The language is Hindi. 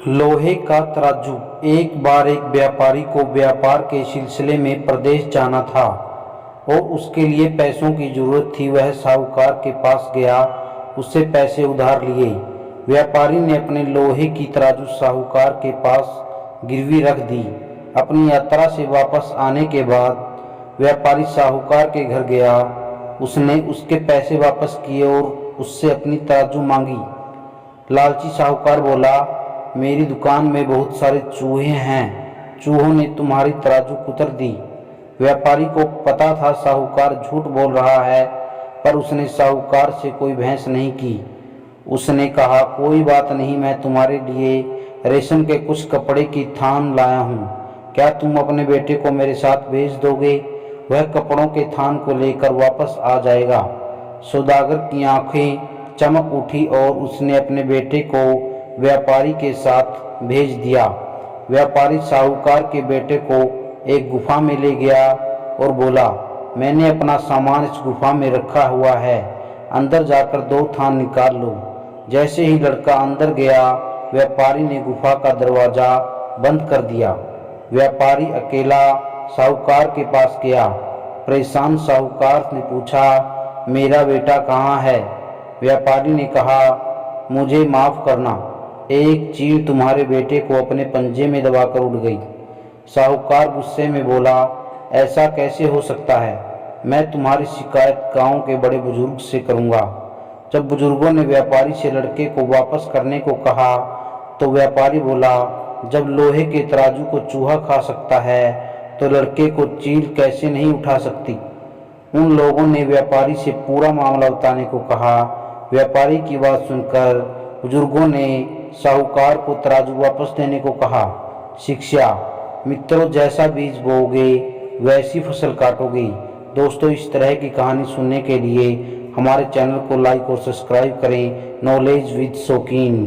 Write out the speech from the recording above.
लोहे का तराजू। एक बार एक व्यापारी को व्यापार के सिलसिले में प्रदेश जाना था और उसके लिए पैसों की जरूरत थी। वह साहूकार के पास गया, उससे पैसे उधार लिए। व्यापारी ने अपने लोहे की तराजू साहूकार के पास गिरवी रख दी। अपनी यात्रा से वापस आने के बाद व्यापारी साहूकार के घर गया। उसने उसके पैसे वापस किए और उससे अपनी तराजू मांगी। लालची साहूकार बोला, मेरी दुकान में बहुत सारे चूहे हैं, चूहों ने तुम्हारी तराजू कुतर दी। व्यापारी को पता था साहूकार झूठ बोल रहा है, पर उसने साहूकार से कोई बहस नहीं की। उसने कहा, कोई बात नहीं, मैं तुम्हारे लिए रेशम के कुछ कपड़े की थान लाया हूँ, क्या तुम अपने बेटे को मेरे साथ भेज दोगे? वह कपड़ों के थान को लेकर वापस आ जाएगा। सौदागर की आंखें चमक उठी और उसने अपने बेटे को व्यापारी के साथ भेज दिया। व्यापारी साहूकार के बेटे को एक गुफा में ले गया और बोला, मैंने अपना सामान इस गुफा में रखा हुआ है, अंदर जाकर 2 थान निकाल लो। जैसे ही लड़का अंदर गया, व्यापारी ने गुफा का दरवाजा बंद कर दिया। व्यापारी अकेला साहूकार के पास गया। परेशान साहूकार ने पूछा, मेरा बेटा कहाँ है? व्यापारी ने कहा, मुझे माफ़ करना, एक चील तुम्हारे बेटे को अपने पंजे में दबाकर उड़ गई। साहूकार गुस्से में बोला, ऐसा कैसे हो सकता है? मैं तुम्हारी शिकायत गांव के बड़े बुजुर्ग से करूंगा। जब बुजुर्गों ने व्यापारी से लड़के को वापस करने को कहा तो व्यापारी बोला, जब लोहे के तराजू को चूहा खा सकता है तो लड़के को चील कैसे नहीं उठा सकती? उन लोगों ने व्यापारी से पूरा मामला बताने को कहा। व्यापारी की बात सुनकर बुजुर्गों ने साहूकार को तराजू वापस देने को कहा। शिक्षा। मित्रों, जैसा बीज बोओगे वैसी फसल काटोगे। दोस्तों, इस तरह की कहानी सुनने के लिए हमारे चैनल को लाइक और सब्सक्राइब करें। नॉलेज विद शौकीन।